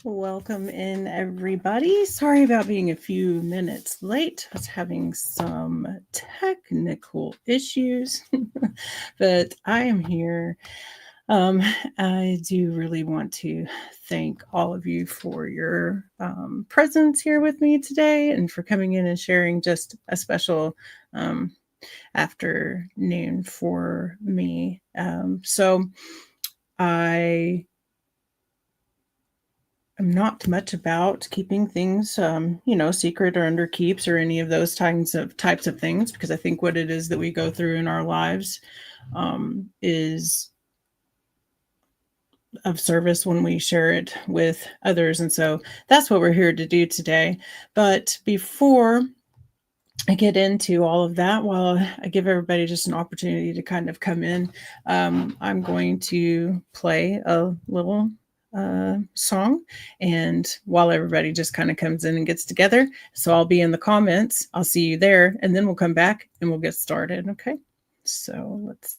Welcome in, everybody. Sorry about being a few minutes late. I was having some technical issues, but I am here. I do really want to thank all of you for your presence here with me today and for coming in and sharing just a special afternoon for me. So I I'm not much about keeping things, secret or under keeps or any of those types of things, because I think what it is that we go through in our lives is of service when we share it with others. And so that's what we're here to do today. But before I get into all of that, while I give everybody just an opportunity to kind of come in, I'm going to play a little song, and while everybody just kind of comes in and gets together, so I'll be in the comments. I'll see you there, and then we'll come back and we'll get started. Okay, so let's.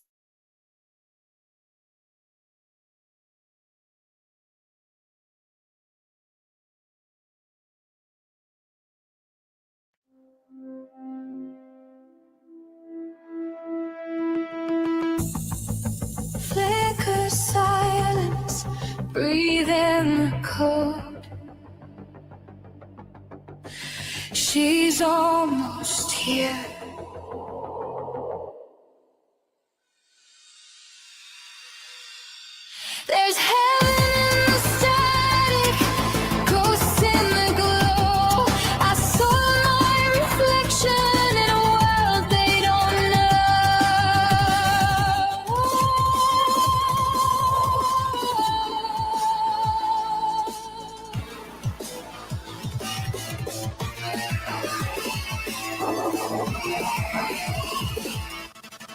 Flicker silence, breathe in the cold. She's almost here. There's heaven in the static, ghosts in the glow. I saw my reflection in a world they don't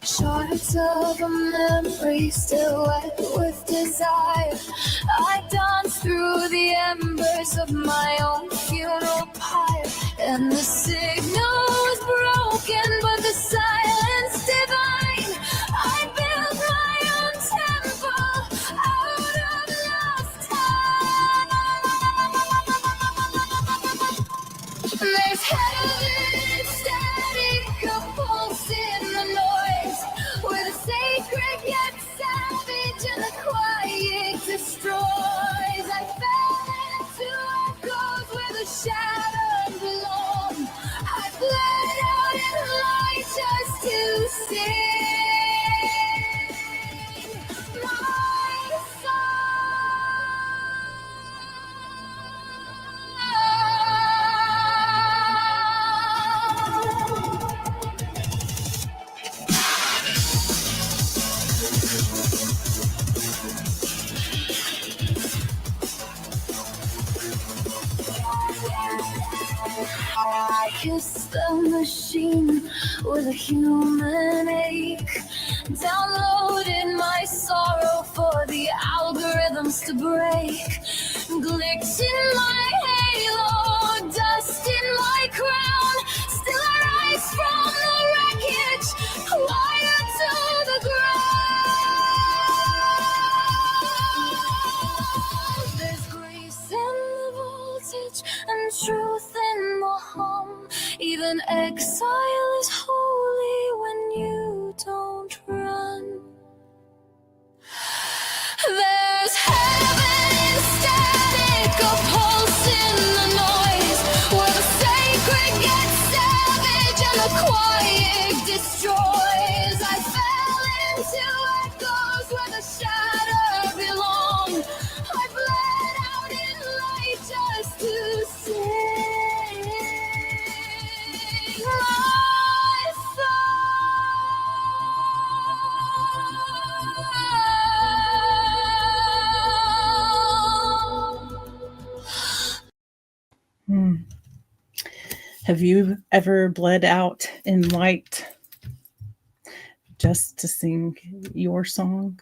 Shards of a memory still wet with desire. I dance through the embers of my own funeral pyre, and the signal is broken, but the silence divine. I built my own temple out of lost time. There's heaven static, a pulse in the noise, where the sacred gets savage and the quiet destroys. I fell into echoes where the shadows belong. I bled out in light just to sing my I kiss the machine with a human ache. Downloaded my sorrow for the algorithms to break. Glitch in my halo, dust in my crown. Still I rise from the wreckage, wired to the ground. There's grace in the voltage and truth in the hum. Even exile is holy when you don't run. There's heaven static, a pulse in the noise, where the sacred gets savage and the quiet destroys. I fell into echoes where the shadows belong. I bled out in light just to sing my Have you ever bled out in light just to sing your song?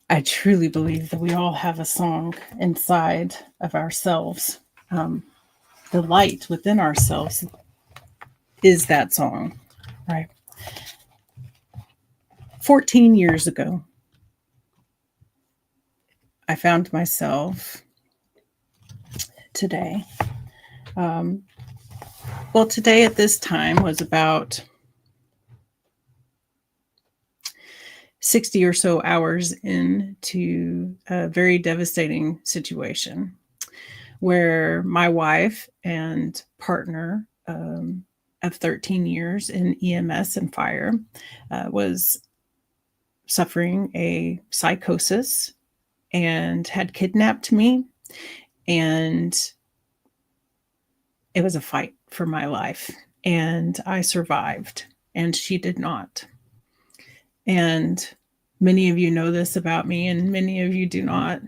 I truly believe that we all have a song inside of ourselves. The light within ourselves is that song, right? 14 years ago, I found myself today. Well, today at this time was about 60 or so hours into a very devastating situation where my wife and partner of 13 years in EMS and fire was suffering a psychosis and had kidnapped me. And it was a fight for my life. And I survived, and she did not. And many of you know this about me, and many of you do not.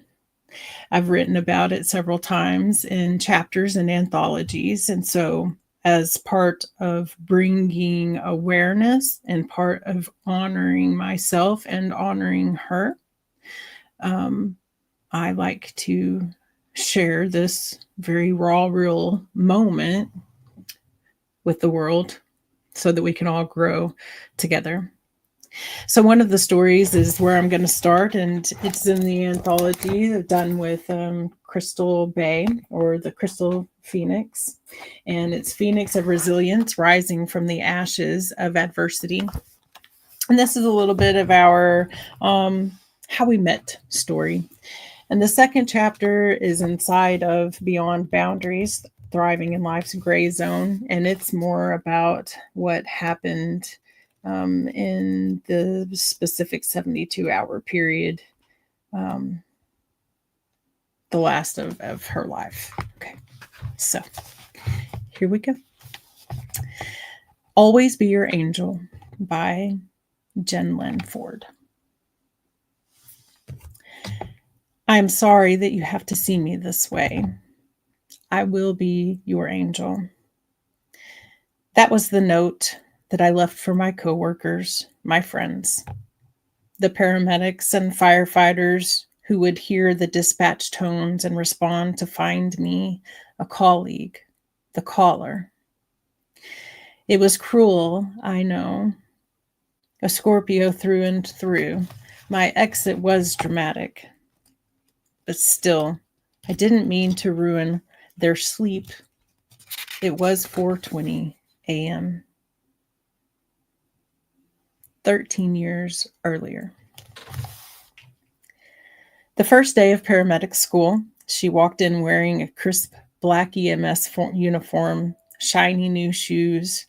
I've written about it several times in chapters and anthologies. And so, as part of bringing awareness and part of honoring myself and honoring her, I like to share this very raw, real moment with the world so that we can all grow together. So one of the stories is where I'm going to start, and it's in the anthology done with Crystal Bay, or the Crystal Phoenix, and it's Phoenix of Resilience, Rising from the Ashes of Adversity. And this is a little bit of our how we met story. And the second chapter is inside of Beyond Boundaries, Thriving in Life's Gray Zone. And it's more about what happened in the specific 72-hour period, the last of her life. Okay, so here we go. Always Be Your Angel by Jen Lynn Ford. I am sorry that you have to see me this way. I will be your angel. That was the note that I left for my coworkers, my friends, the paramedics and firefighters who would hear the dispatch tones and respond to find me a colleague, the caller. It was cruel, I know. A Scorpio through and through. My exit was dramatic. But still, I didn't mean to ruin their sleep. It was 4:20 a.m. 13 years earlier. The first day of paramedic school, she walked in wearing a crisp black EMS uniform, shiny new shoes,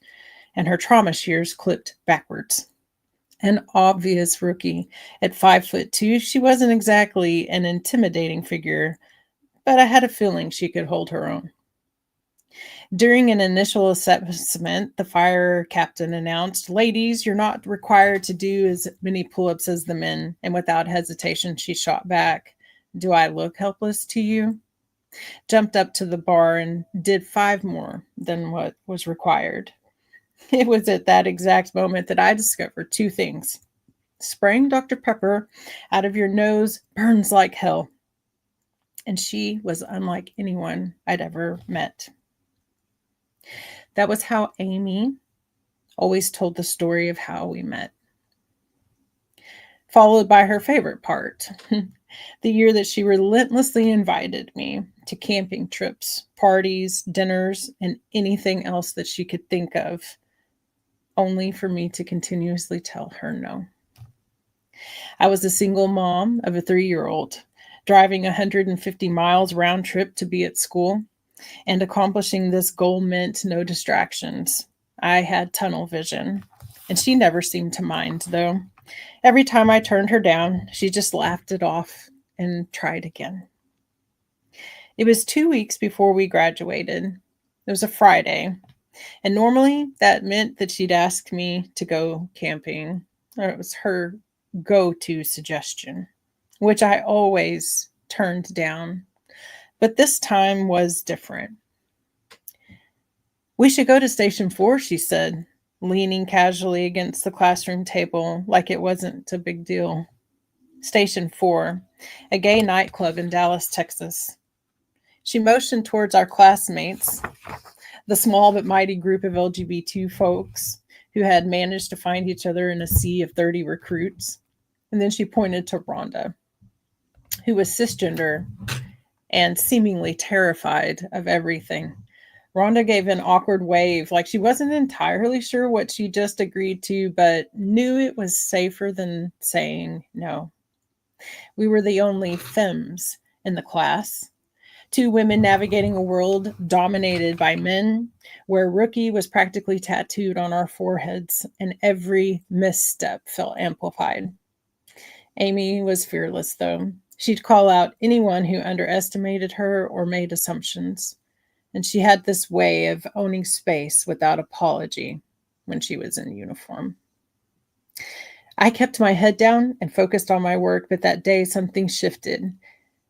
and her trauma shears clipped backwards. An obvious rookie. At 5'2", she wasn't exactly an intimidating figure, but I had a feeling she could hold her own. During an initial assessment, the fire captain announced, "Ladies, you're not required to do as many pull-ups as the men." And without hesitation, she shot back, "Do I look helpless to you?" Jumped up to the bar and did 5 more than what was required. It was at that exact moment that I discovered 2 things. Spraying Dr. Pepper out of your nose burns like hell. And she was unlike anyone I'd ever met. That was how Amy always told the story of how we met. Followed by her favorite part, the year that she relentlessly invited me to camping trips, parties, dinners, and anything else that she could think of, only for me to continuously tell her no. I was a single mom of a 3-year-old, driving 150 miles round trip to be at school, and accomplishing this goal meant no distractions. I had tunnel vision, and she never seemed to mind, though. Every time I turned her down, she just laughed it off and tried again. It was 2 weeks before we graduated. It was a Friday, and normally that meant that she'd ask me to go camping, or it was her go-to suggestion, which I always turned down. But this time was different. "We should go to Station 4, she said, leaning casually against the classroom table like it wasn't a big deal. Station 4, a gay nightclub in Dallas, Texas. She motioned towards our classmates, the small but mighty group of LGBT folks who had managed to find each other in a sea of 30 recruits. And then she pointed to Rhonda, who was cisgender and seemingly terrified of everything. Rhonda gave an awkward wave, like she wasn't entirely sure what she just agreed to, but knew it was safer than saying no. We were the only femmes in the class, two women navigating a world dominated by men, where rookie was practically tattooed on our foreheads, and every misstep felt amplified. Amy was fearless, though. She'd call out anyone who underestimated her or made assumptions. And she had this way of owning space without apology when she was in uniform. I kept my head down and focused on my work, but that day something shifted.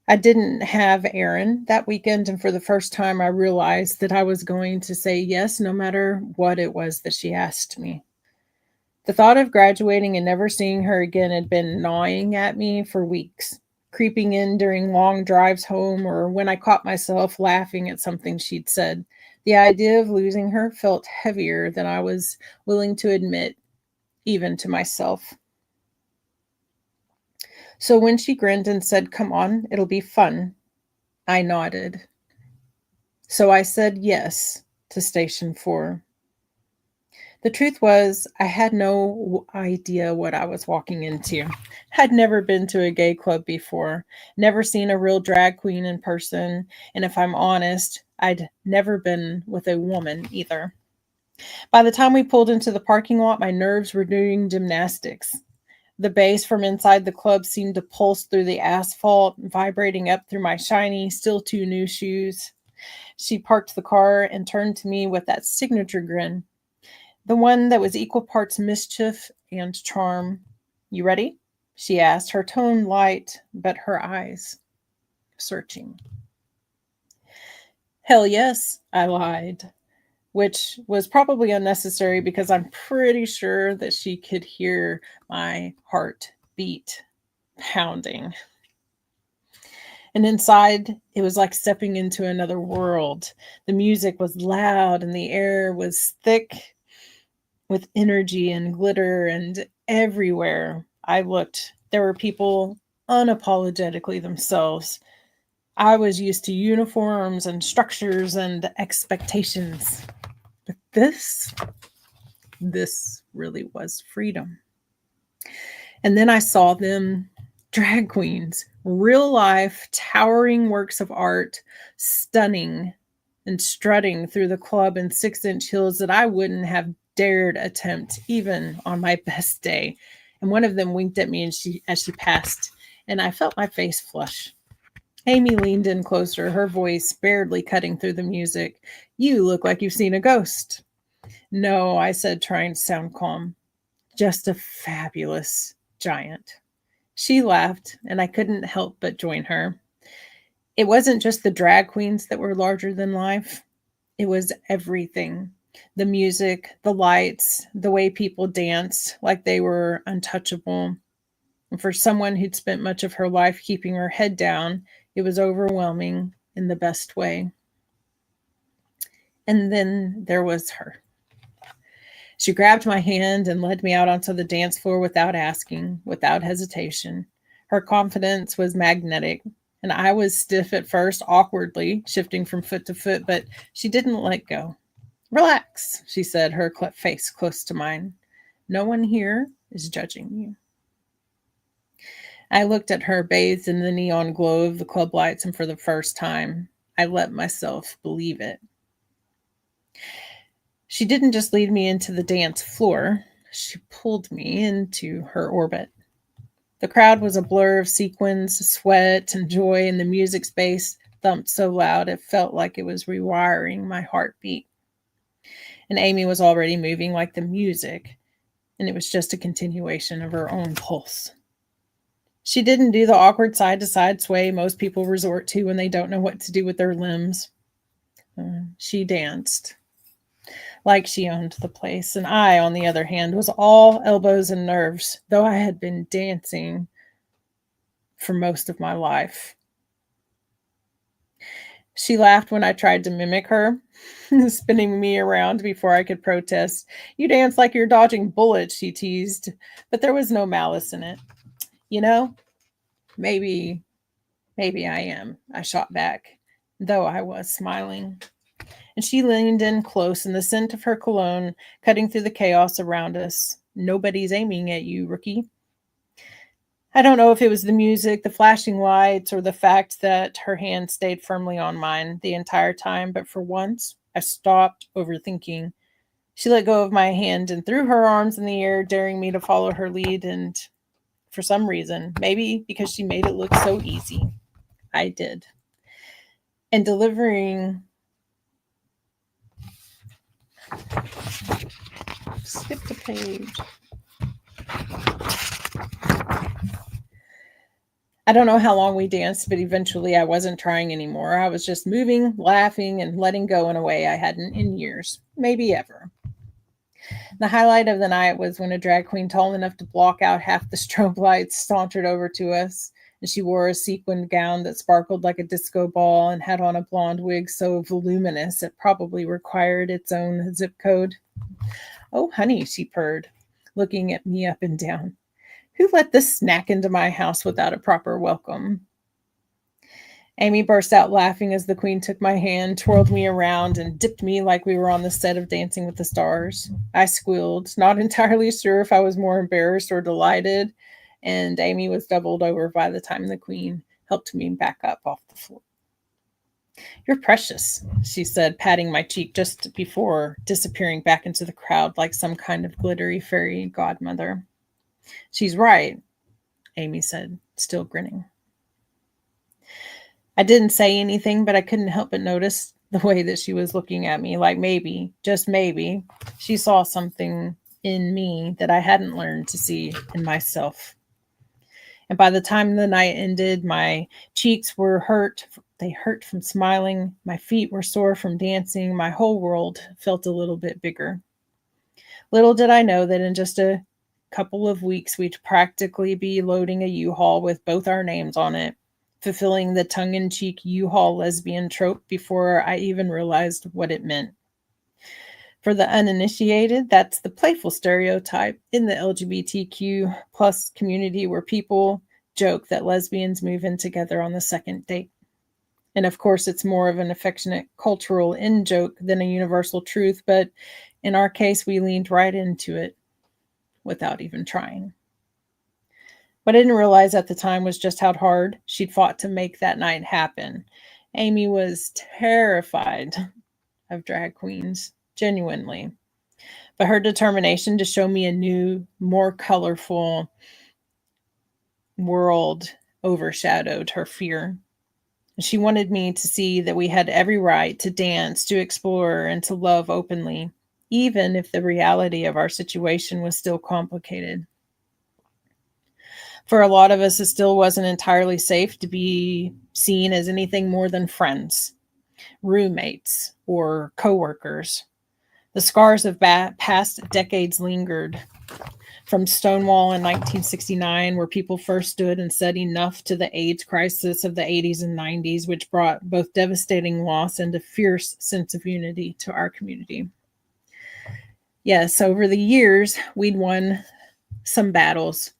I didn't have Erin that weekend, and for the first time, I realized that I was going to say yes no matter what it was that she asked me. The thought of graduating and never seeing her again had been gnawing at me for weeks, creeping in during long drives home or when I caught myself laughing at something she'd said. The idea of losing her felt heavier than I was willing to admit, even to myself. So when she grinned and said, "Come on, it'll be fun," I nodded. So I said yes to Station 4. The truth was, I had no idea what I was walking into. I'd never been to a gay club before, never seen a real drag queen in person, and if I'm honest, I'd never been with a woman either. By the time we pulled into the parking lot, my nerves were doing gymnastics. The bass from inside the club seemed to pulse through the asphalt, vibrating up through my shiny, still too new shoes. She parked the car and turned to me with that signature grin, the one that was equal parts mischief and charm. "You ready?" she asked, her tone light, but her eyes searching. "Hell yes," I lied, which was probably unnecessary because I'm pretty sure that she could hear my heart beat pounding. And inside, it was like stepping into another world. The music was loud and the air was thick with energy and glitter, and everywhere I looked, there were people unapologetically themselves. I was used to uniforms and structures and expectations, but this really was freedom. And then I saw them, drag queens, real life, towering works of art, stunning and strutting through the club in 6-inch heels that I wouldn't have dared attempt even on my best day. And one of them winked at me as she passed, and I felt my face flush. Amy leaned in closer, her voice barely cutting through the music. "You look like you've seen a ghost." "No," I said, trying to sound calm. "Just a fabulous giant." She laughed, and I couldn't help but join her. It wasn't just the drag queens that were larger than life. It was everything. The music, the lights, the way people danced like they were untouchable. And for someone who'd spent much of her life keeping her head down, it was overwhelming in the best way. And then there was her. She grabbed my hand and led me out onto the dance floor without asking, without hesitation. Her confidence was magnetic, and I was stiff at first, awkwardly shifting from foot to foot, but she didn't let go. "Relax," she said, her face close to mine. "No one here is judging you." I looked at her, bathed in the neon glow of the club lights, and for the first time, I let myself believe it. She didn't just lead me into the dance floor, she pulled me into her orbit. The crowd was a blur of sequins, sweat, and joy, and the music space thumped so loud it felt like it was rewiring my heartbeat. And Amy was already moving like the music, and it was just a continuation of her own pulse. She didn't do the awkward side to side sway most people resort to when they don't know what to do with their limbs. She danced like she owned the place, and I, on the other hand, was all elbows and nerves, though I had been dancing for most of my life. She laughed when I tried to mimic her, spinning me around before I could protest. "You dance like you're dodging bullets," she teased, but there was no malice in it. "You know, maybe Maybe I am, I shot back, though I was smiling. And she leaned in close, and the scent of her cologne cutting through the chaos around us. Nobody's aiming at you, rookie. I don't know if it was the music, the flashing lights, or the fact that her hand stayed firmly on mine the entire time, but for once, I stopped overthinking. She let go of my hand and threw her arms in the air, daring me to follow her lead, and for some reason, maybe because she made it look so easy, I did. And delivering. Skip the page. I don't know how long we danced, but eventually I wasn't trying anymore. I was just moving, laughing, and letting go in a way I hadn't in years, maybe ever. The highlight of the night was when a drag queen tall enough to block out half the strobe lights sauntered over to us, and she wore a sequined gown that sparkled like a disco ball and had on a blonde wig so voluminous it probably required its own zip code. "Oh, honey," she purred, looking at me up and down. "Who let this snack into my house without a proper welcome?" Amy burst out laughing as the queen took my hand, twirled me around, and dipped me like we were on the set of Dancing with the Stars. I squealed, not entirely sure if I was more embarrassed or delighted, and Amy was doubled over by the time the queen helped me back up off the floor. "You're precious," she said, patting my cheek just before disappearing back into the crowd like some kind of glittery fairy godmother. "She's right," Amy said, still grinning. I didn't say anything, but I couldn't help but notice the way that she was looking at me, like maybe, just maybe, she saw something in me that I hadn't learned to see in myself. And by the time the night ended, my cheeks were hurt. They hurt from smiling. My feet were sore from dancing. My whole world felt a little bit bigger. Little did I know that in just a couple of weeks, we'd practically be loading a U-Haul with both our names on it, fulfilling the tongue-in-cheek U-Haul lesbian trope before I even realized what it meant. For the uninitiated, that's the playful stereotype in the LGBTQ plus community where people joke that lesbians move in together on the second date. And of course, it's more of an affectionate cultural in-joke than a universal truth, but in our case, we leaned right into it without even trying. What I didn't realize at the time was just how hard she'd fought to make that night happen. Amy was terrified of drag queens, genuinely. But her determination to show me a new, more colorful world overshadowed her fear. She wanted me to see that we had every right to dance, to explore, and to love openly, even if the reality of our situation was still complicated. For a lot of us, it still wasn't entirely safe to be seen as anything more than friends, roommates, or coworkers. The scars of past decades lingered, from Stonewall in 1969, where people first stood and said enough to the AIDS crisis of the 80s and 90s, which brought both devastating loss and a fierce sense of unity to our community. Yes, over the years, we'd won some battles,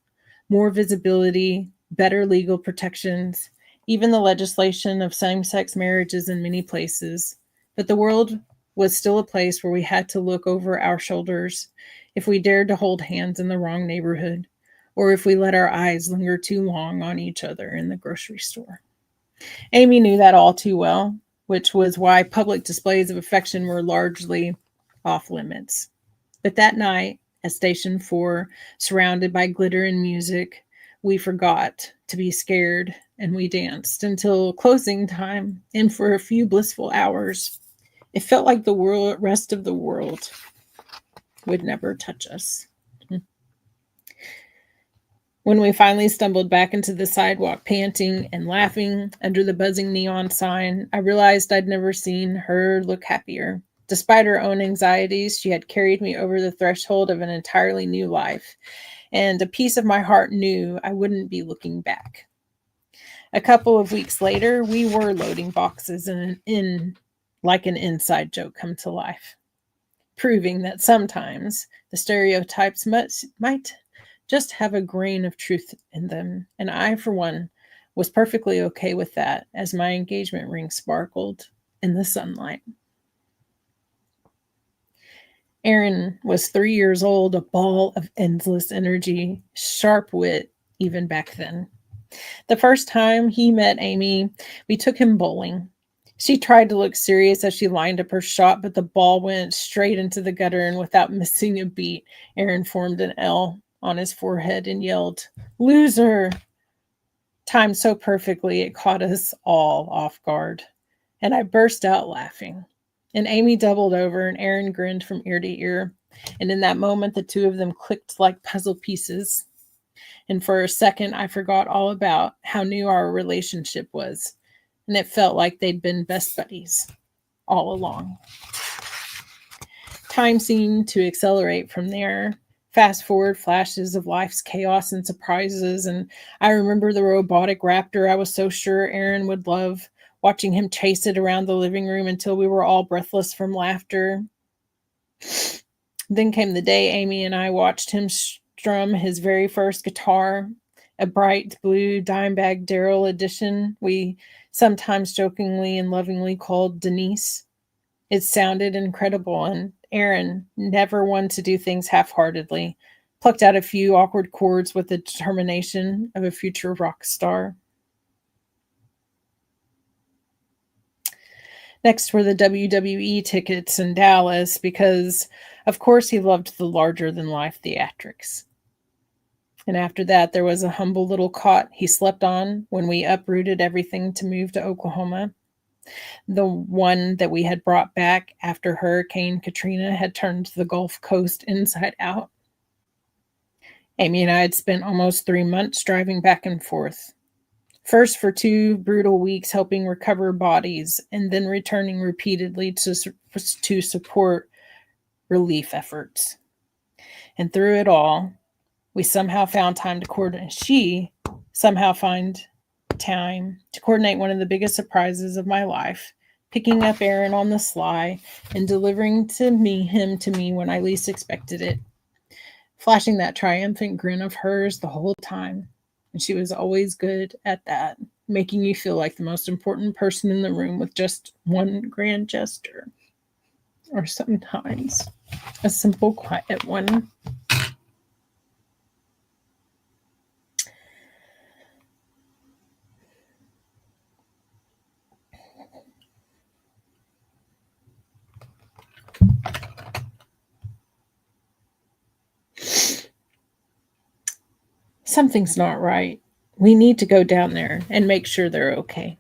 more visibility, better legal protections, even the legislation of same-sex marriages in many places. But the world was still a place where we had to look over our shoulders if we dared to hold hands in the wrong neighborhood, or if we let our eyes linger too long on each other in the grocery store. Amy knew that all too well, which was why public displays of affection were largely off limits. But that night, at Station 4, surrounded by glitter and music, we forgot to be scared and we danced until closing time, and for a few blissful hours, it felt like the rest of the world would never touch us. When we finally stumbled back into the sidewalk, panting and laughing under the buzzing neon sign, I realized I'd never seen her look happier. Despite her own anxieties, she had carried me over the threshold of an entirely new life, and a piece of my heart knew I wouldn't be looking back. A couple of weeks later, we were loading boxes in like an inside joke come to life, proving that sometimes the stereotypes might just have a grain of truth in them, and I, for one, was perfectly okay with that as my engagement ring sparkled in the sunlight. Aaron was 3 years old, a ball of endless energy, sharp wit even back then. The first time he met Amy, we took him bowling. She tried to look serious as she lined up her shot, but the ball went straight into the gutter, and without missing a beat, Aaron formed an L on his forehead and yelled, "Loser!" Timed so perfectly it caught us all off guard, and I burst out laughing. And Amy doubled over, and Aaron grinned from ear to ear. And in that moment, the two of them clicked like puzzle pieces. And for a second, I forgot all about how new our relationship was. And it felt like they'd been best buddies all along. Time seemed to accelerate from there. Fast forward flashes of life's chaos and surprises. And I remember the robotic raptor I was so sure Aaron would love, watching him chase it around the living room until we were all breathless from laughter. Then came the day Amy and I watched him strum his very first guitar, a bright blue Dimebag Darrell edition we sometimes jokingly and lovingly called Denise. It sounded incredible, and Aaron, never one to do things half-heartedly, plucked out a few awkward chords with the determination of a future rock star. Next were the WWE tickets in Dallas because, of course, he loved the larger-than-life theatrics. And after that, there was a humble little cot he slept on when we uprooted everything to move to Oklahoma. The one that we had brought back after Hurricane Katrina had turned the Gulf Coast inside out. Amy and I had spent almost 3 months driving back and forth. First for 2 brutal weeks helping recover bodies, and then returning repeatedly to support relief efforts. And through it all, we somehow found time to coordinate. She somehow found time to coordinate one of the biggest surprises of my life, picking up Aaron on the sly and delivering him to me when I least expected it, flashing that triumphant grin of hers the whole time. And she was always good at that, making you feel like the most important person in the room with just one grand gesture, or sometimes a simple, quiet one. Something's not right. We need to go down there and make sure they're okay.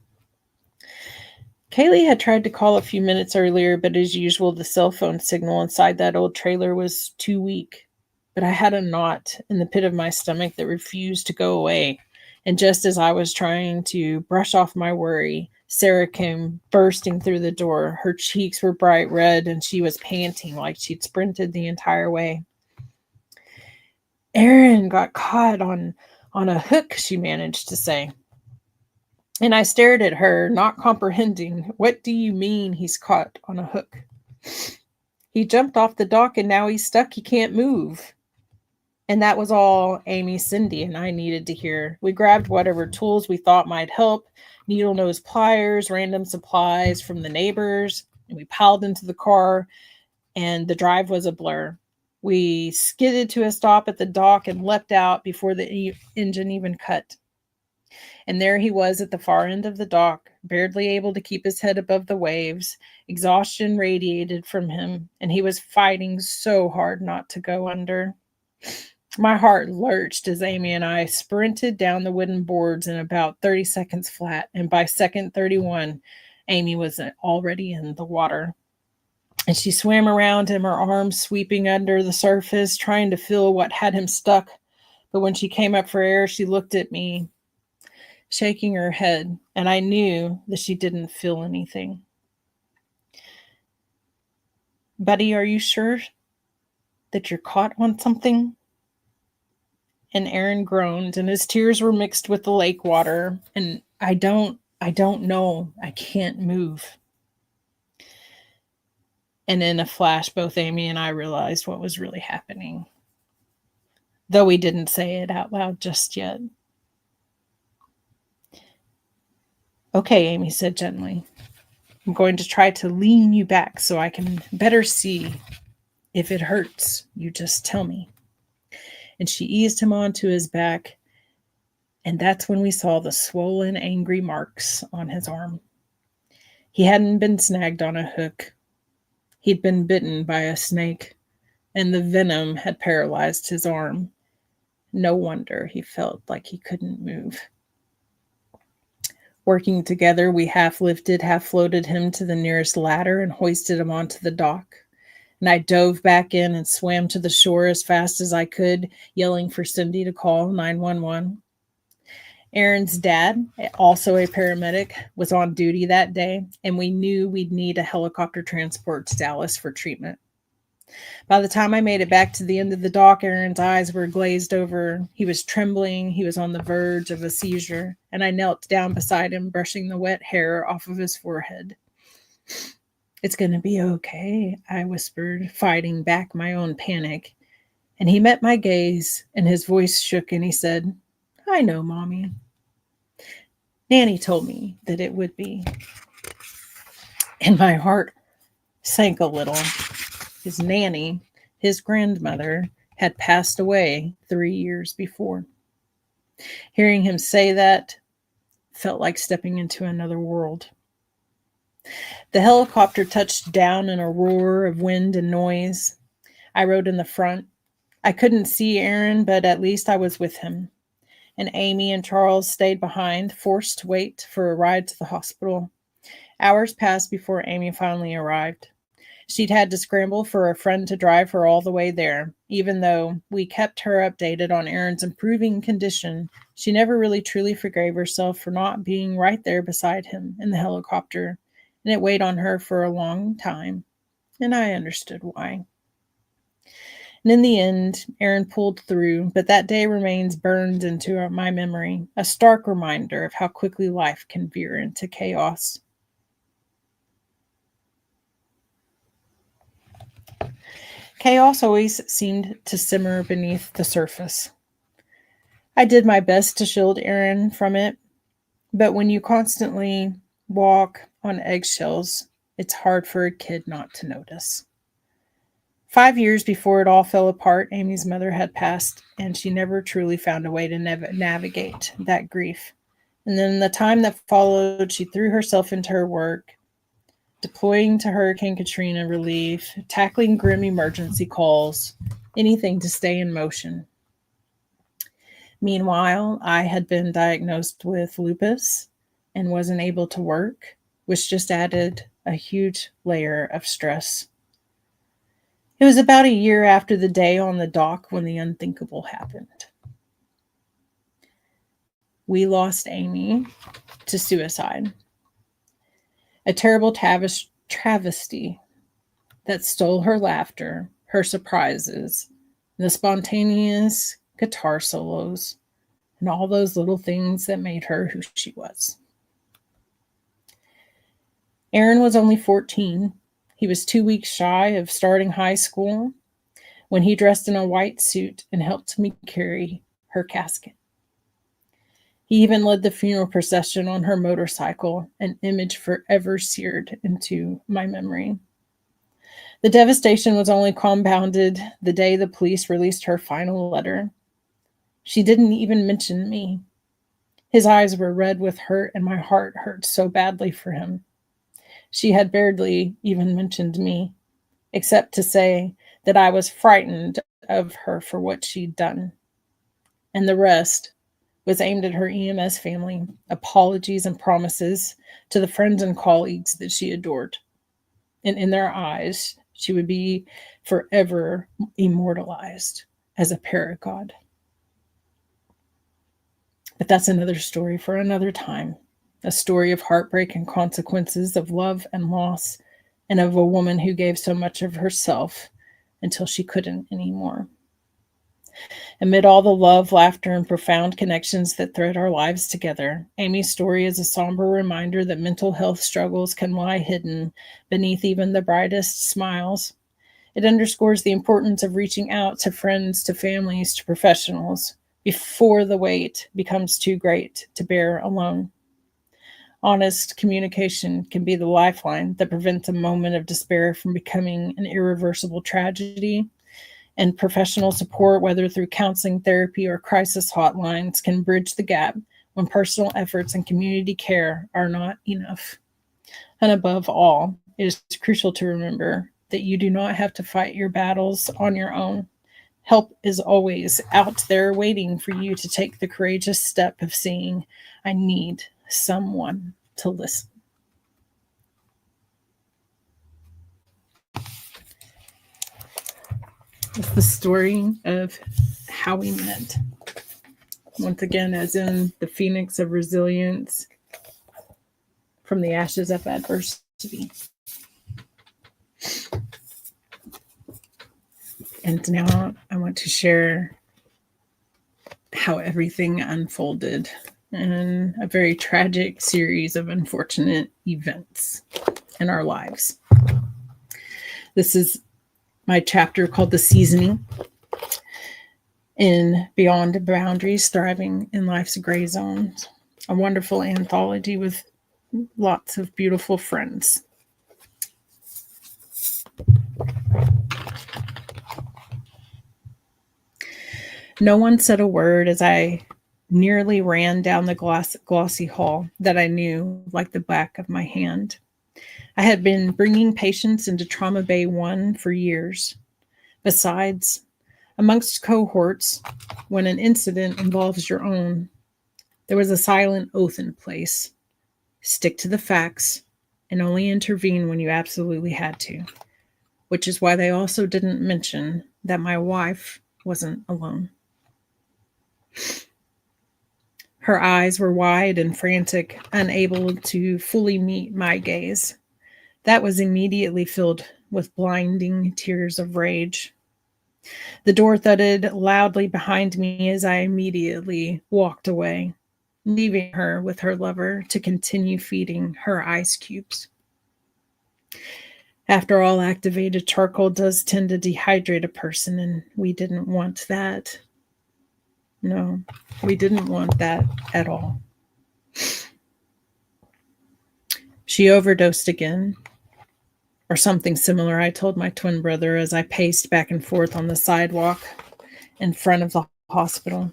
Kaylee had tried to call a few minutes earlier, but as usual, the cell phone signal inside that old trailer was too weak. But I had a knot in the pit of my stomach that refused to go away. And just as I was trying to brush off my worry, Sarah came bursting through the door. Her cheeks were bright red, and she was panting like she'd sprinted the entire way. Aaron got caught on a hook, she managed to say. And I stared at her, not comprehending. What do you mean he's caught on a hook? He jumped off the dock and now he's stuck. He can't move. And that was all Amy, Cindy, and I needed to hear. We grabbed whatever tools we thought might help, needle nose pliers, random supplies from the neighbors, and we piled into the car, and the drive was a blur. We skidded to a stop at the dock and leapt out before the engine even cut. And there he was at the far end of the dock, barely able to keep his head above the waves. Exhaustion radiated from him, and he was fighting so hard not to go under. My heart lurched as Amy and I sprinted down the wooden boards in about 30 seconds flat, and by second 31, Amy was already in the water. And she swam around him, her arms sweeping under the surface, trying to feel what had him stuck. But when she came up for air, she looked at me, shaking her head, and I knew that she didn't feel anything. Buddy, are you sure that you're caught on something? And Aaron groaned, and his tears were mixed with the lake water. And I don't know. I can't move. And in a flash, both Amy and I realized what was really happening, though we didn't say it out loud just yet. Okay, Amy said gently. I'm going to try to lean you back so I can better see. If it hurts, you just tell me. And she eased him onto his back, and that's when we saw the swollen, angry marks on his arm. He hadn't been snagged on a hook. He'd been bitten by a snake, and the venom had paralyzed his arm. No wonder he felt like he couldn't move. Working together, we half lifted, half floated him to the nearest ladder and hoisted him onto the dock. And I dove back in and swam to the shore as fast as I could, yelling for Cindy to call 911. Aaron's dad, also a paramedic, was on duty that day, and we knew we'd need a helicopter transport to Dallas for treatment. By the time I made it back to the end of the dock, Aaron's eyes were glazed over. He was trembling. He was on the verge of a seizure, and I knelt down beside him, brushing the wet hair off of his forehead. It's going to be okay, I whispered, fighting back my own panic. And he met my gaze, and his voice shook, and he said, I know, Mommy. Nanny told me that it would be. And my heart sank a little. His nanny, his grandmother, had passed away 3 years before. Hearing him say that felt like stepping into another world. The helicopter touched down in a roar of wind and noise. I rode in the front. I couldn't see Aaron, but at least I was with him. And Amy and Charles stayed behind, forced to wait for a ride to the hospital. Hours passed before Amy finally arrived. She'd had to scramble for a friend to drive her all the way there. Even though we kept her updated on Aaron's improving condition, she never really truly forgave herself for not being right there beside him in the helicopter, and it weighed on her for a long time, and I understood why. And in the end, Aaron pulled through, but that day remains burned into my memory, a stark reminder of how quickly life can veer into chaos. Chaos always seemed to simmer beneath the surface. I did my best to shield Aaron from it, but when you constantly walk on eggshells, it's hard for a kid not to notice. 5 years before it all fell apart, Amy's mother had passed, and she never truly found a way to navigate that grief. And then the time that followed, she threw herself into her work, deploying to Hurricane Katrina relief, tackling grim emergency calls, anything to stay in motion. Meanwhile, I had been diagnosed with lupus and wasn't able to work, which just added a huge layer of stress. It was about a year after the day on the dock when the unthinkable happened. We lost Amy to suicide. A terrible travesty that stole her laughter, her surprises, the spontaneous guitar solos, and all those little things that made her who she was. Aaron was only 14. He was 2 weeks shy of starting high school when he dressed in a white suit and helped me carry her casket. He even led the funeral procession on her motorcycle, an image forever seared into my memory. The devastation was only compounded the day the police released her final letter. She didn't even mention me. His eyes were red with hurt, and my heart hurt so badly for him. She had barely even mentioned me, except to say that I was frightened of her for what she'd done. And the rest was aimed at her EMS family, apologies and promises to the friends and colleagues that she adored. And in their eyes, she would be forever immortalized as a paragod. But that's another story for another time. A story of heartbreak and consequences, of love and loss, and of a woman who gave so much of herself until she couldn't anymore. Amid all the love, laughter, and profound connections that thread our lives together, Amy's story is a somber reminder that mental health struggles can lie hidden beneath even the brightest smiles. It underscores the importance of reaching out to friends, to families, to professionals before the weight becomes too great to bear alone. Honest communication can be the lifeline that prevents a moment of despair from becoming an irreversible tragedy. And professional support, whether through counseling, therapy, or crisis hotlines, can bridge the gap when personal efforts and community care are not enough. And above all, it is crucial to remember that you do not have to fight your battles on your own. Help is always out there waiting for you to take the courageous step of saying, I need someone to listen. It's the story of how we met. Once again, as in the phoenix of resilience from the ashes of adversity. And now I want to share how everything unfolded in a very tragic series of unfortunate events in our lives. This is my chapter called The Seasoning in Beyond Boundaries, Thriving in Life's Gray Zones, a wonderful anthology with lots of beautiful friends. No one said a word as I nearly ran down the glossy hall that I knew like the back of my hand. I had been bringing patients into Trauma Bay 1 for years. Besides, amongst cohorts, when an incident involves your own, there was a silent oath in place. Stick to the facts and only intervene when you absolutely had to, which is why they also didn't mention that my wife wasn't alone. Her eyes were wide and frantic, unable to fully meet my gaze. That was immediately filled with blinding tears of rage. The door thudded loudly behind me as I immediately walked away, leaving her with her lover to continue feeding her ice cubes. After all, activated charcoal does tend to dehydrate a person, and we didn't want that. No, we didn't want that at all. She overdosed again, or something similar, I told my twin brother as I paced back and forth on the sidewalk in front of the hospital.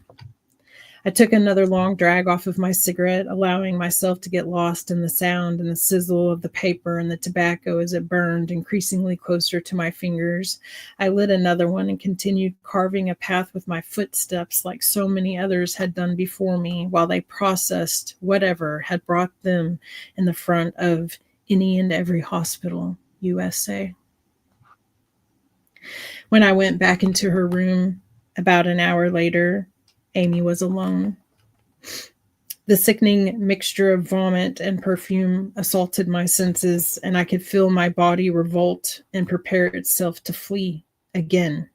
I took another long drag off of my cigarette, allowing myself to get lost in the sound and the sizzle of the paper and the tobacco as it burned increasingly closer to my fingers. I lit another one and continued carving a path with my footsteps like so many others had done before me while they processed whatever had brought them in the front of any and every hospital, USA. When I went back into her room about an hour later, Amy was alone. The sickening mixture of vomit and perfume assaulted my senses, and I could feel my body revolt and prepare itself to flee again.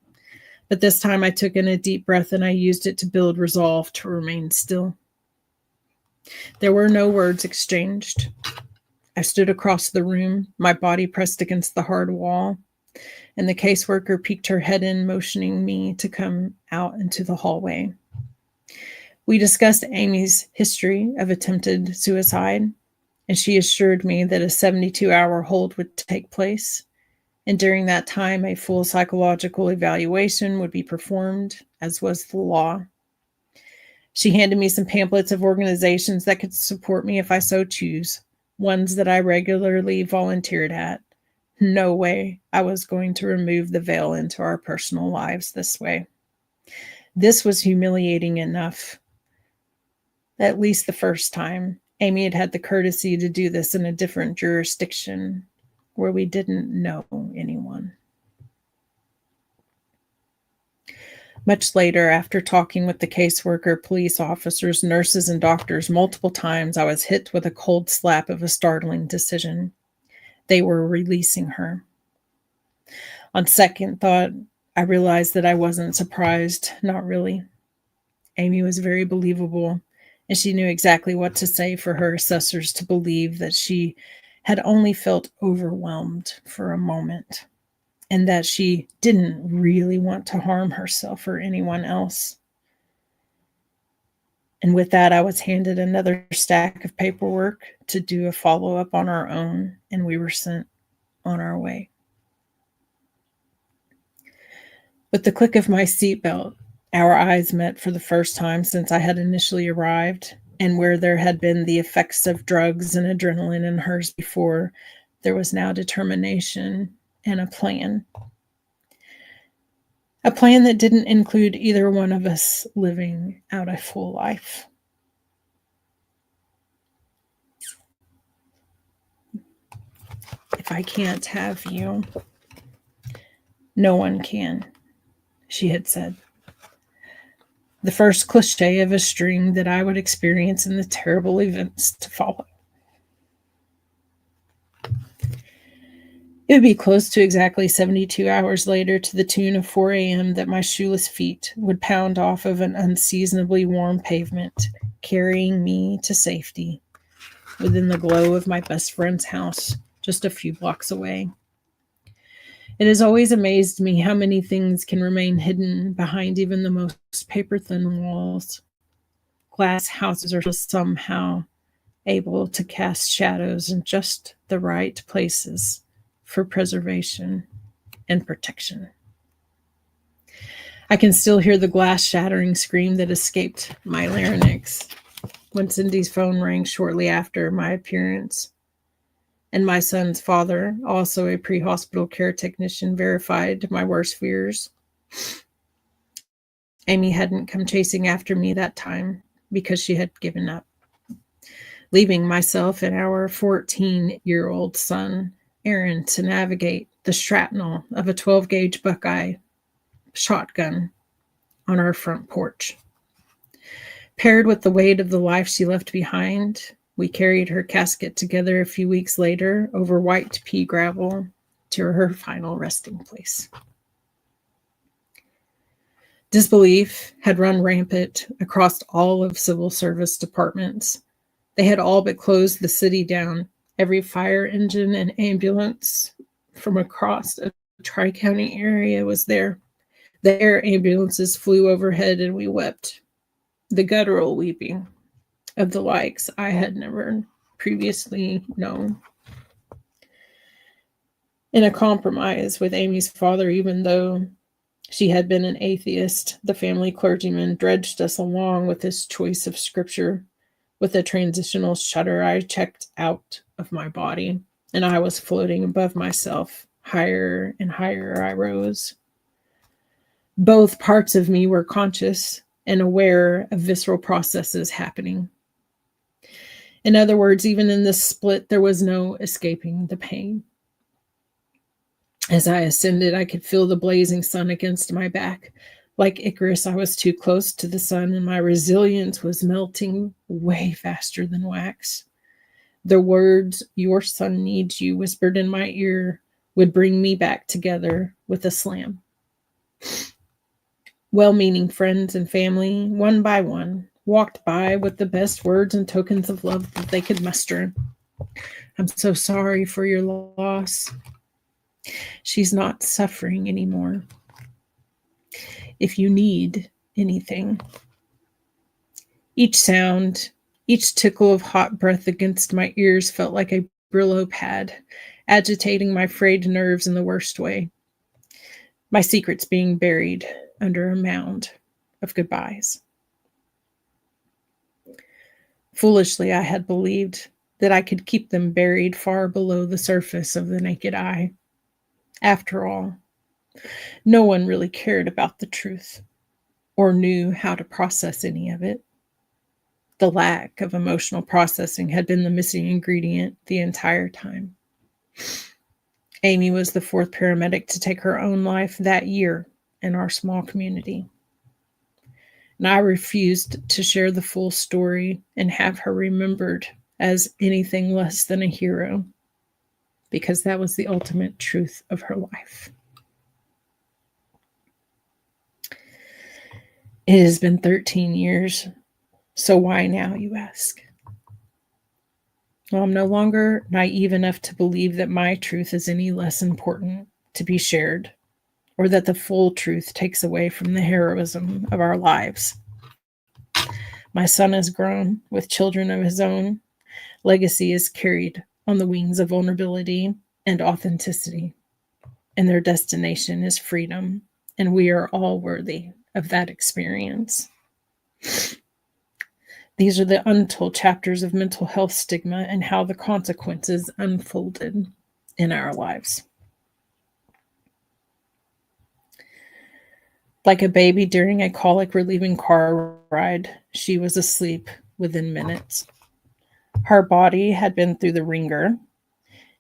But this time I took in a deep breath and I used it to build resolve to remain still. There were no words exchanged. I stood across the room, my body pressed against the hard wall, and the caseworker peeked her head in, motioning me to come out into the hallway. We discussed Amy's history of attempted suicide, and she assured me that a 72-hour hold would take place, and during that time, a full psychological evaluation would be performed, as was the law. She handed me some pamphlets of organizations that could support me if I so choose, ones that I regularly volunteered at. No way I was going to remove the veil into our personal lives this way. This was humiliating enough. At least the first time, Amy had had the courtesy to do this in a different jurisdiction where we didn't know anyone. Much later, after talking with the caseworker, police officers, nurses, and doctors multiple times, I was hit with a cold slap of a startling decision. They were releasing her. On second thought, I realized that I wasn't surprised, not really. Amy was very believable, and she knew exactly what to say for her assessors to believe that she had only felt overwhelmed for a moment, and that she didn't really want to harm herself or anyone else. And with that, I was handed another stack of paperwork to do a follow-up on our own, and we were sent on our way. With the click of my seatbelt, our eyes met for the first time since I had initially arrived, and where there had been the effects of drugs and adrenaline in hers before, there was now determination and a plan. A plan that didn't include either one of us living out a full life. If I can't have you, no one can, she had said. The first cliche of a string that I would experience in the terrible events to follow. It would be close to exactly 72 hours later, to the tune of 4 a.m., that my shoeless feet would pound off of an unseasonably warm pavement, carrying me to safety within the glow of my best friend's house, just a few blocks away. It has always amazed me how many things can remain hidden behind even the most paper-thin walls. Glass houses are somehow able to cast shadows in just the right places for preservation and protection. I can still hear the glass shattering scream that escaped my larynx when Cindy's phone rang shortly after my appearance. And my son's father, also a pre-hospital care technician, verified my worst fears. Amy hadn't come chasing after me that time because she had given up, leaving myself and our 14-year-old son, Aaron, to navigate the shrapnel of a 12-gauge Buckeye shotgun on our front porch. Paired with the weight of the life she left behind, we carried her casket together a few weeks later over white pea gravel to her final resting place. Disbelief had run rampant across all of civil service departments. They had all but closed the city down. Every fire engine and ambulance from across a tri-county area was there. The air ambulances flew overhead and we wept. The guttural weeping of the likes I had never previously known. In a compromise with Amy's father, even though she had been an atheist, the family clergyman dredged us along with his choice of scripture. With a transitional shudder, I checked out of my body, and I was floating above myself. Higher and higher I rose. Both parts of me were conscious and aware of visceral processes happening. In other words, even in this split, there was no escaping the pain. As I ascended, I could feel the blazing sun against my back. Like Icarus, I was too close to the sun, and my resilience was melting way faster than wax. The words, "Your son needs you," whispered in my ear, would bring me back together with a slam. Well-meaning friends and family, one by one, walked by with the best words and tokens of love that they could muster. "I'm so sorry for your loss. She's not suffering anymore. If you need anything." Each sound, each tickle of hot breath against my ears felt like a Brillo pad, agitating my frayed nerves in the worst way. My secrets being buried under a mound of goodbyes. Foolishly, I had believed that I could keep them buried far below the surface of the naked eye. After all, no one really cared about the truth or knew how to process any of it. The lack of emotional processing had been the missing ingredient the entire time. Amy was the fourth paramedic to take her own life that year in our small community. And I refused to share the full story and have her remembered as anything less than a hero, because that was the ultimate truth of her life. It has been 13 years, so why now, you ask? Well, I'm no longer naive enough to believe that my truth is any less important to be shared, or that the full truth takes away from the heroism of our lives. My son is grown with children of his own. Legacy is carried on the wings of vulnerability and authenticity, and their destination is freedom, and we are all worthy of that experience. These are the untold chapters of mental health stigma and how the consequences unfolded in our lives. Like a baby during a colic relieving car ride, she was asleep within minutes. Her body had been through the ringer,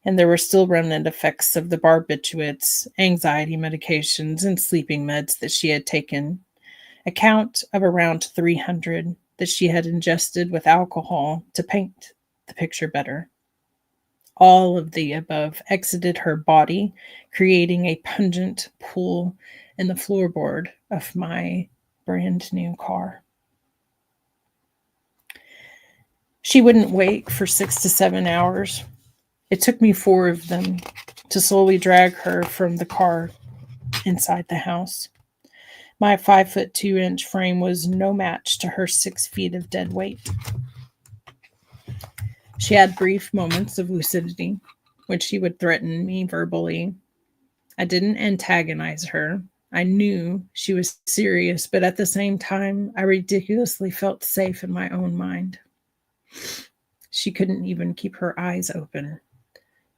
and there were still remnant effects of the barbiturates, anxiety medications, and sleeping meds that she had taken, a count of around 300 that she had ingested with alcohol to paint the picture better. All of the above exited her body, creating a pungent pool in the floorboard of my brand new car. She wouldn't wake for 6 to 7 hours. It took me 4 of them to slowly drag her from the car inside the house. My 5'2" frame was no match to her 6 feet of dead weight. She had brief moments of lucidity when she would threaten me verbally. I didn't antagonize her. I knew she was serious, but at the same time, I ridiculously felt safe in my own mind. She couldn't even keep her eyes open.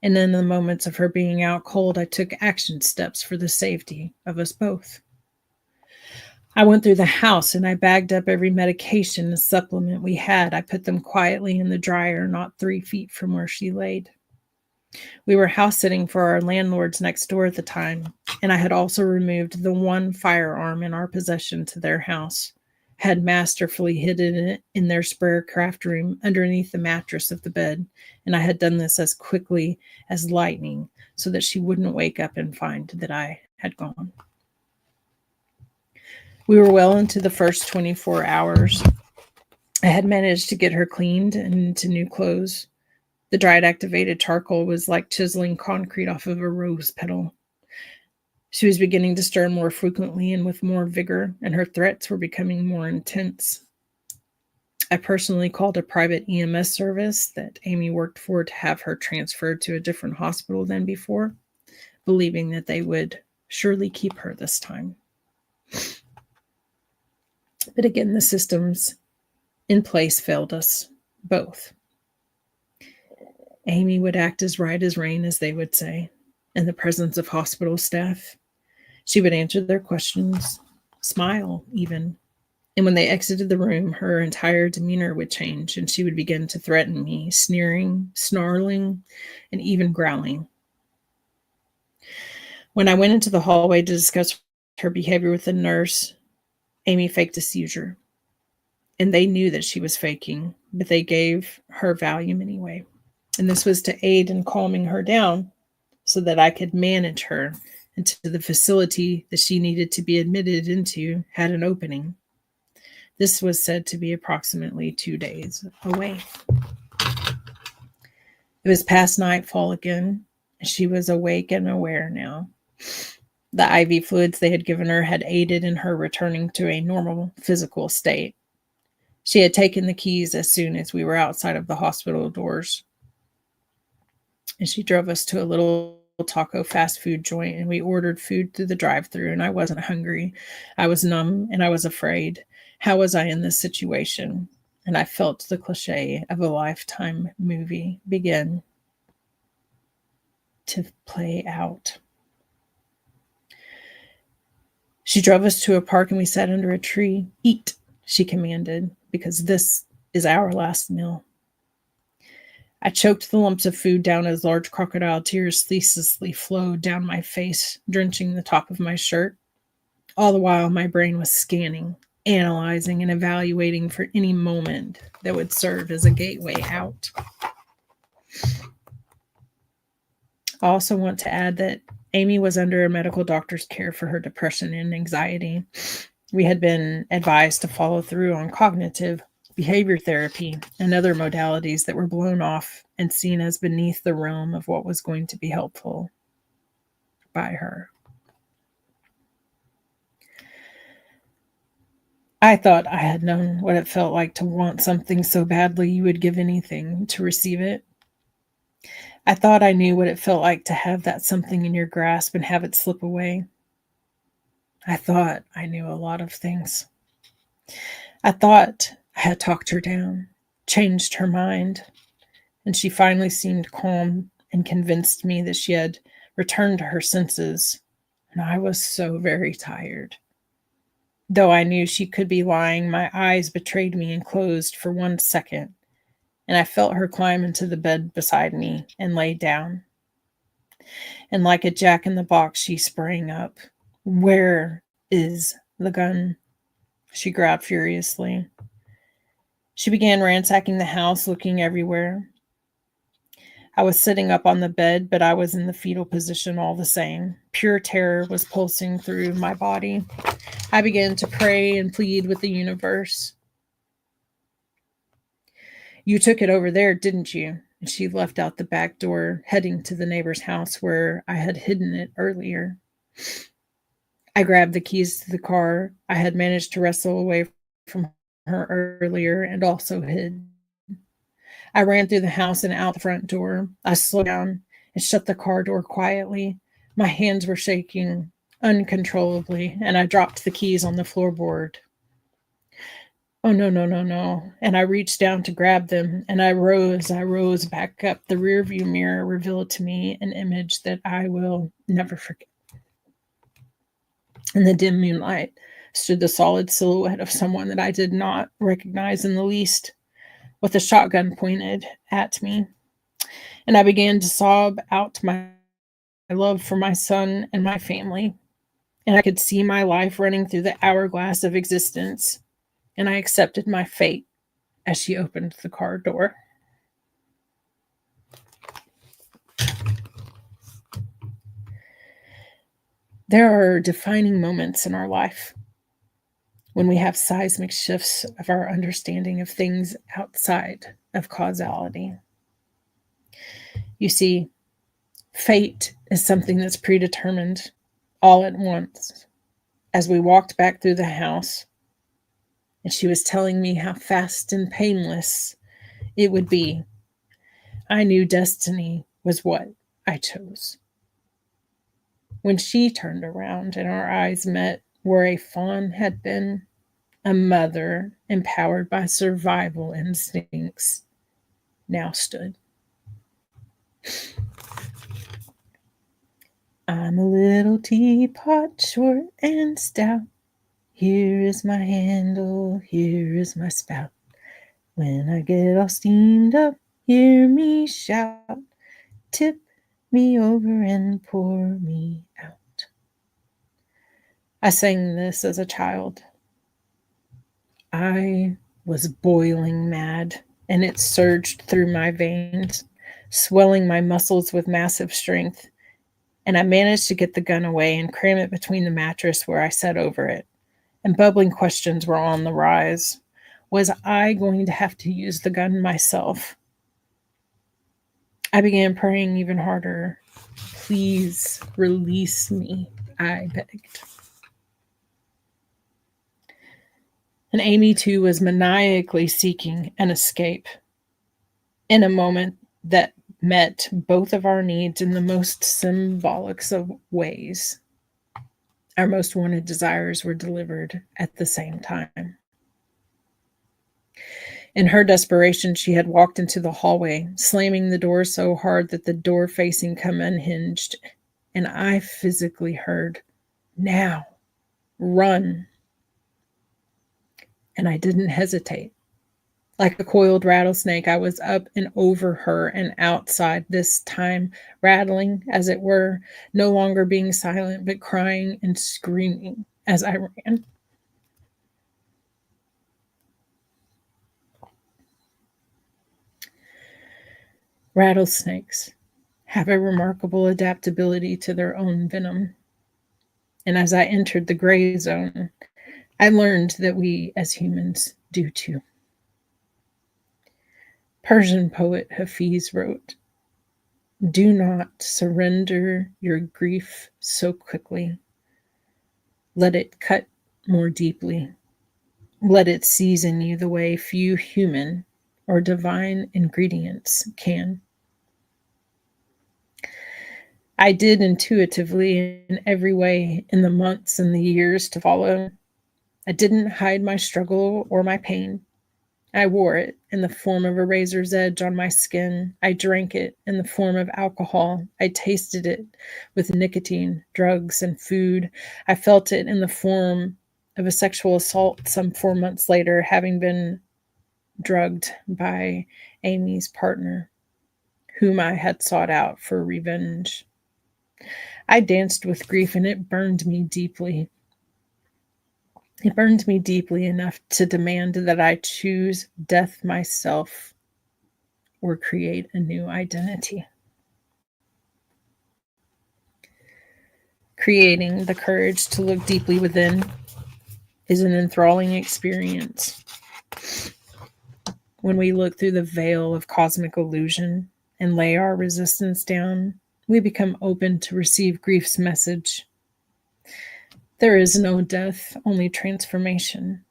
And in the moments of her being out cold, I took action steps for the safety of us both. I went through the house and I bagged up every medication and supplement we had. I put them quietly in the dryer, not 3 feet from where she laid. We were house sitting for our landlords next door at the time, and I had also removed the one firearm in our possession to their house, had masterfully hidden it in their spare craft room underneath the mattress of the bed, and I had done this as quickly as lightning so that she wouldn't wake up and find that I had gone. We were well into the first 24 hours. I had managed to get her cleaned and into new clothes. The dried activated charcoal was like chiseling concrete off of a rose petal. She was beginning to stir more frequently and with more vigor, and her threats were becoming more intense. I personally called a private EMS service that Amy worked for to have her transferred to a different hospital than before, believing that they would surely keep her this time. But again, the systems in place failed us both. Amy would act as right as rain, as they would say, in the presence of hospital staff. She would answer their questions, smile even. And when they exited the room, her entire demeanor would change, and she would begin to threaten me, sneering, snarling, and even growling. When I went into the hallway to discuss her behavior with the nurse, Amy faked a seizure. And they knew that she was faking, but they gave her Valium anyway. And this was to aid in calming her down so that I could manage her into the facility that she needed to be admitted into had an opening. This was said to be approximately 2 days away. It was past nightfall again. She was awake and aware now. The IV fluids they had given her had aided in her returning to a normal physical state. She had taken the keys as soon as we were outside of the hospital doors. And she drove us to a little taco fast food joint, and we ordered food through the drive-thru, and I wasn't hungry. I was numb and I was afraid. How was I in this situation? And I felt the cliche of a Lifetime movie begin to play out. She drove us to a park and we sat under a tree. Eat, she commanded, because this is our last meal. I choked the lumps of food down as large crocodile tears ceaselessly flowed down my face, drenching the top of my shirt. All the while, my brain was scanning, analyzing, and evaluating for any moment that would serve as a gateway out. I also want to add that Amy was under a medical doctor's care for her depression and anxiety. We had been advised to follow through on cognitive behavior therapy and other modalities that were blown off and seen as beneath the realm of what was going to be helpful by her. I thought I had known what it felt like to want something so badly you would give anything to receive it. I thought I knew what it felt like to have that something in your grasp and have it slip away. I thought I knew a lot of things. I thought I had talked her down, changed her mind, and she finally seemed calm and convinced me that she had returned to her senses. And I was so very tired. Though I knew she could be lying, my eyes betrayed me and closed for 1 second, and I felt her climb into the bed beside me and lay down. And like a jack in the box, she sprang up. Where is the gun? She grabbed furiously. She began ransacking the house, looking everywhere. I was sitting up on the bed, but I was in the fetal position all the same. Pure terror was pulsing through my body. I began to pray and plead with the universe. You took it over there, didn't you? And she left out the back door, heading to the neighbor's house where I had hidden it earlier. I grabbed the keys to the car I had managed to wrestle away from her earlier and also hid. I ran through the house and out the front door. I slowed down and shut the car door quietly. My hands were shaking uncontrollably, and I dropped the keys on the floorboard. Oh, no, no, no, no. And I reached down to grab them, and I rose back up. The rearview mirror revealed to me an image that I will never forget. In the dim moonlight stood the solid silhouette of someone that I did not recognize in the least, with a shotgun pointed at me. And I began to sob out my love for my son and my family. And I could see my life running through the hourglass of existence. And I accepted my fate as she opened the car door. There are defining moments in our life when we have seismic shifts of our understanding of things outside of causality. You see, fate is something that's predetermined all at once. As we walked back through the house, and she was telling me how fast and painless it would be, I knew destiny was what I chose. When she turned around and our eyes met where a fawn had been, a mother empowered by survival instincts now stood. I'm a little teapot, short and stout. Here is my handle, here is my spout. When I get all steamed up, hear me shout. Tip me over and pour me out. I sang this as a child. I was boiling mad, and it surged through my veins, swelling my muscles with massive strength. And I managed to get the gun away and cram it between the mattress where I sat over it. And bubbling questions were on the rise. Was I going to have to use the gun myself? I began praying even harder. Please release me, I begged. And Amy, too, was maniacally seeking an escape in a moment that met both of our needs in the most symbolic of ways. Our most wanted desires were delivered at the same time. In her desperation, she had walked into the hallway, slamming the door so hard that the door facing come unhinged, and I physically heard, "Now, run." And I didn't hesitate. Like a coiled rattlesnake, I was up and over her and outside, this time rattling, as it were, no longer being silent, but crying and screaming as I ran. Rattlesnakes have a remarkable adaptability to their own venom. And as I entered the gray zone, I learned that we as humans do too. Persian poet Hafiz wrote, "Do not surrender your grief so quickly. Let it cut more deeply. Let it season you the way few human or divine ingredients can. I did intuitively in every way in the months and the years to follow. I didn't hide my struggle or my pain. I wore it in the form of a razor's edge on my skin. I drank it in the form of alcohol. I tasted it with nicotine, drugs, and food. I felt it in the form of a sexual assault some 4 months later, having been drugged by Amy's partner, whom I had sought out for revenge. I danced with grief, and it burned me deeply. It burned me deeply enough to demand that I choose death myself or create a new identity. Creating the courage to look deeply within is an enthralling experience. When we look through the veil of cosmic illusion and lay our resistance down, we become open to receive grief's message. There is no death, only transformation.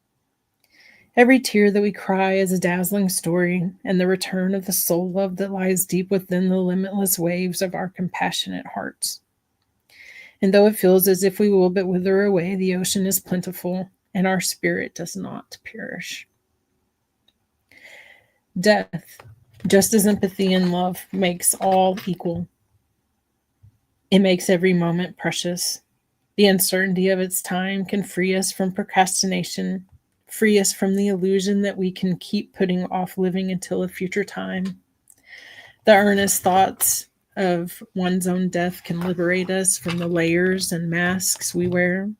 Every tear that we cry is a dazzling story and the return of the soul love that lies deep within the limitless waves of our compassionate hearts. And though it feels as if we will but wither away, the ocean is plentiful and our spirit does not perish. Death, just as empathy and love makes all equal, it makes every moment precious. The uncertainty of its time can free us from procrastination, free us from the illusion that we can keep putting off living until a future time. The earnest thoughts of one's own death can liberate us from the layers and masks we wear.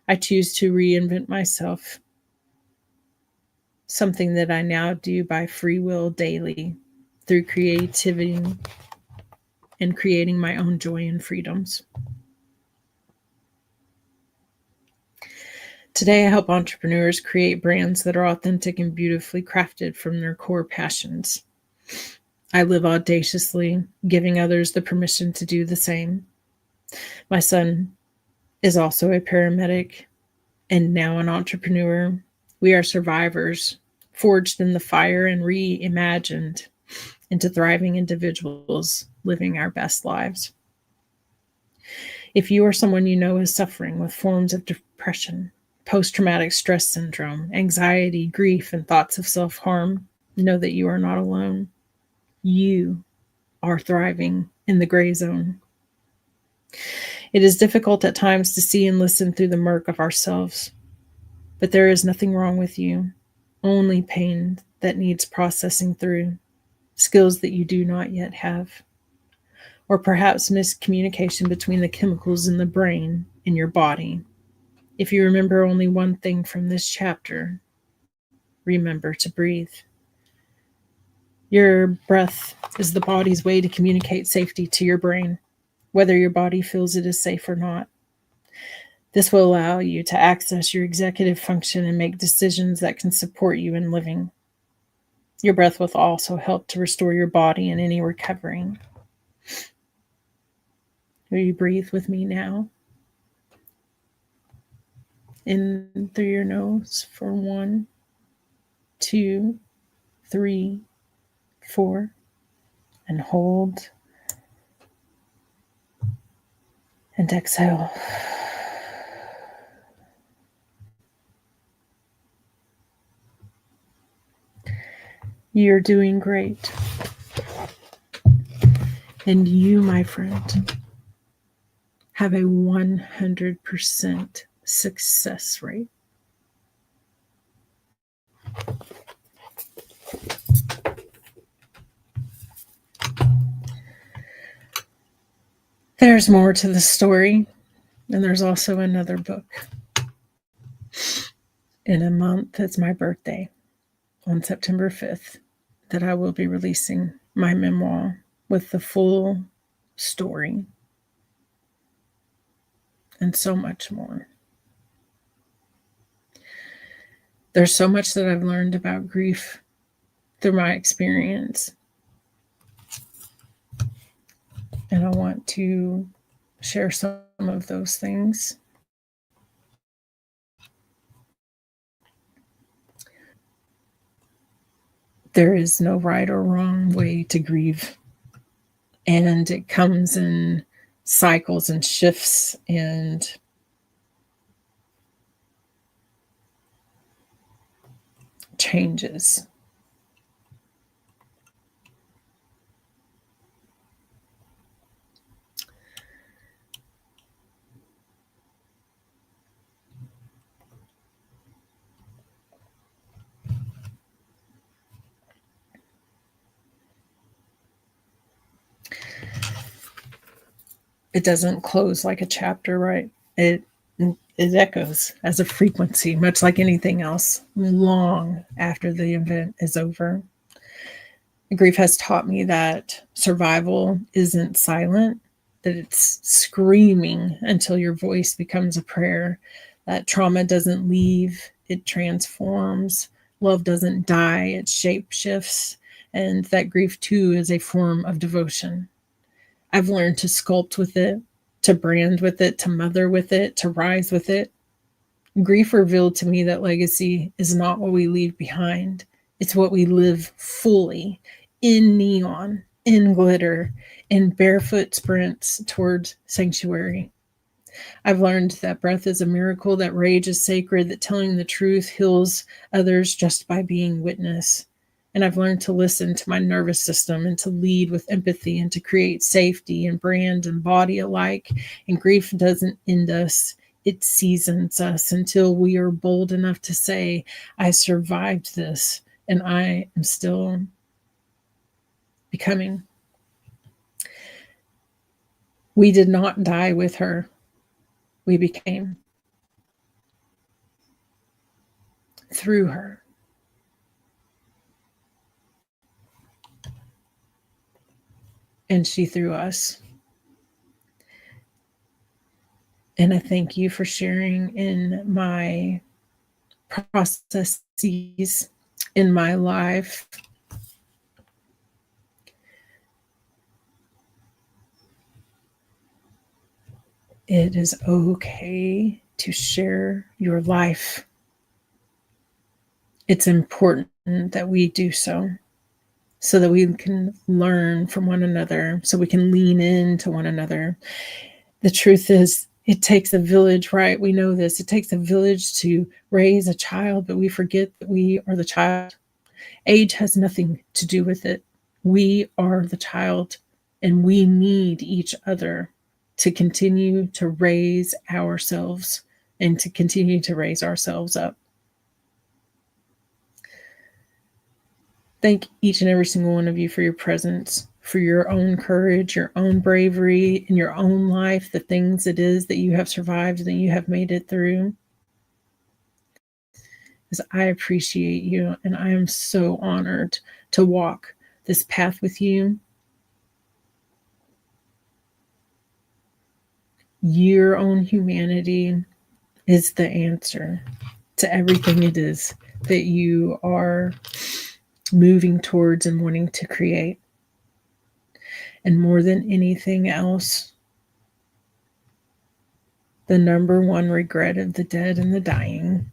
I choose to reinvent myself, something that I now do by free will daily through creativity and creating my own joy and freedoms. Today, I help entrepreneurs create brands that are authentic and beautifully crafted from their core passions. I live audaciously, giving others the permission to do the same. My son is also a paramedic and now an entrepreneur. We are survivors, forged in the fire and reimagined into thriving individuals living our best lives. If you or someone you know is suffering with forms of depression, post-traumatic stress syndrome, anxiety, grief, and thoughts of self-harm, know that you are not alone. You are thriving in the gray zone. It is difficult at times to see and listen through the murk of ourselves, but there is nothing wrong with you, only pain that needs processing through, skills that you do not yet have, or perhaps miscommunication between the chemicals in the brain and your body. If you remember only one thing from this chapter, remember to breathe. Your breath is the body's way to communicate safety to your brain, whether your body feels it is safe or not. This will allow you to access your executive function and make decisions that can support you in living. Your breath will also help to restore your body in any recovering. Will you breathe with me now? In through your nose for 1, 2, 3, 4, and hold and exhale. You're doing great. And you, my friend, have a 100% success rate. There's more to the story, and there's also another book. In a month, it's my birthday on September 5th that I will be releasing my memoir with the full story and so much more. There's so much that I've learned about grief through my experience, and I want to share some of those things. There is no right or wrong way to grieve. And it comes in cycles and shifts and changes. It doesn't close like a chapter, right? It echoes as a frequency, much like anything else, long after the event is over. Grief has taught me that survival isn't silent, that it's screaming until your voice becomes a prayer, that trauma doesn't leave, it transforms, love doesn't die, it shape shifts, and that grief too is a form of devotion. I've learned to sculpt with it, to brand with it, to mother with it, to rise with it. Grief revealed to me that legacy is not what we leave behind, it's what we live fully in neon, in glitter, in barefoot sprints towards sanctuary. I've learned that breath is a miracle, that rage is sacred, that telling the truth heals others just by being witness. And I've learned to listen to my nervous system and to lead with empathy and to create safety in brand and body alike. And grief doesn't end us, it seasons us until we are bold enough to say, I survived this and I am still becoming. We did not die with her, we became through her. And she through us. And I thank you for sharing in my processes in my life. It is okay to share your life. It's important that we do so that we can learn from one another, so we can lean into one another. The truth is, it takes a village, right? We know this. It takes a village to raise a child, but we forget that we are the child. Age has nothing to do with it. We are the child, and we need each other to continue to raise ourselves and to continue to raise ourselves up. Thank each and every single one of you for your presence, for your own courage, your own bravery in your own life, the things it is that you have survived and that you have made it through. Because I appreciate you, and I am so honored to walk this path with you. Your own humanity is the answer to everything it is that you are moving towards and wanting to create. And more than anything else, the number one regret of the dead and the dying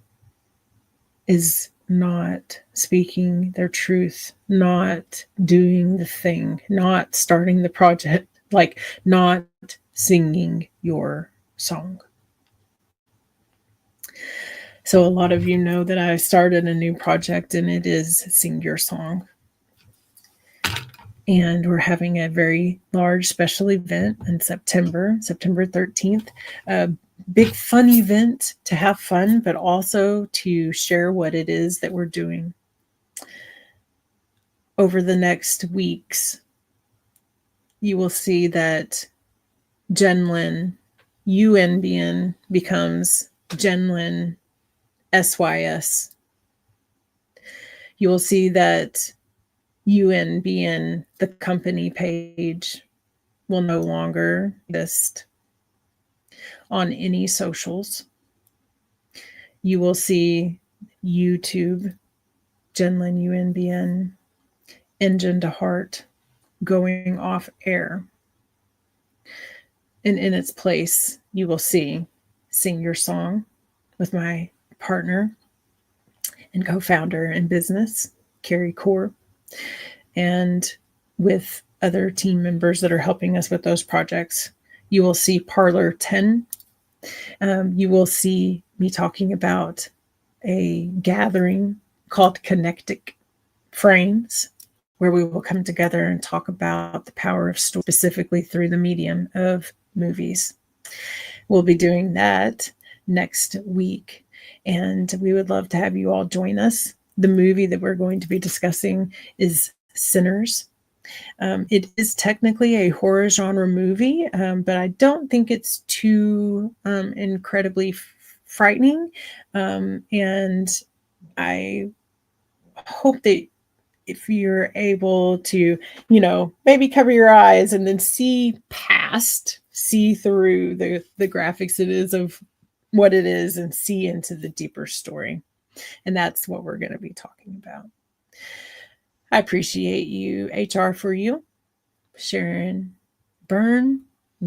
is not speaking their truth, not doing the thing, not starting the project, like not singing your song. So a lot of you know that I started a new project, and it is Sing Your Song. And we're having a very large special event in September 13th. A big fun event to have fun, but also to share what it is that we're doing. Over the next weeks, you will see that Jenlyn, UNBN, becomes Jenlyn SYS. You will see that UNBN, the company page, will no longer exist on any socials. You will see YouTube, Jenlyn UNBN, Engine to Heart going off air. And in its place, you will see Sing Your Song with my partner and co-founder in business, Carrie Core. and with other team members that are helping us with those projects. You will see Parlor 10. You will see me talking about a gathering called Connectic Frames, where we will come together and talk about the power of story, specifically through the medium of movies. We'll be doing that next week, and we would love to have you all join us. The movie that we're going to be discussing is Sinners. It is technically a horror genre movie, but I don't think it's too incredibly frightening. And I hope that if you're able to, maybe cover your eyes and then see through the graphics it is of what it is and see into the deeper story. And that's what we're going to be talking about. I appreciate you, HR for you, Sharon Byrne,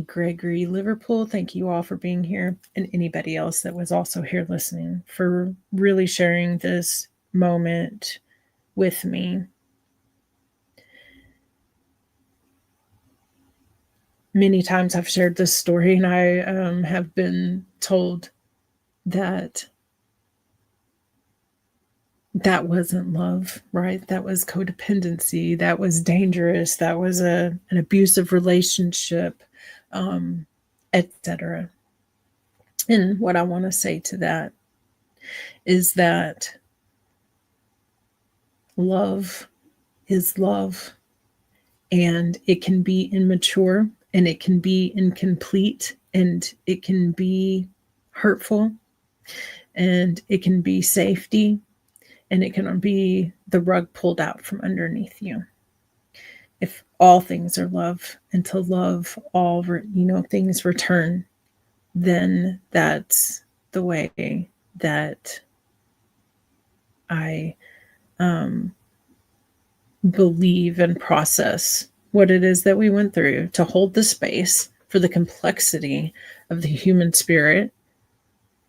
Gregory Liverpool. Thank you all for being here, and anybody else that was also here listening, for really sharing this moment with me. Many times I've shared this story, and I have been told that that wasn't love, right? That was codependency. That was dangerous. That was an abusive relationship, etc. And what I want to say to that is that love is love, and it can be immature, and it can be incomplete, and it can be hurtful, and it can be safety, and it can be the rug pulled out from underneath you. If all things are love, and to love all, things return, then that's the way that I believe and process what it is that we went through, to hold the space for the complexity of the human spirit,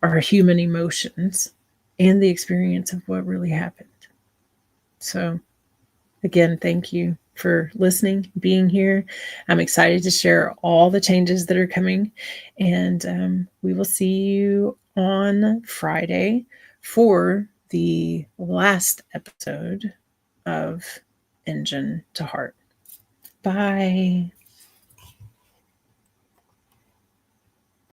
our human emotions, and the experience of what really happened. So, again, thank you for listening, being here. I'm excited to share all the changes that are coming, and we will see you on Friday for the last episode of Engine to Heart. Bye.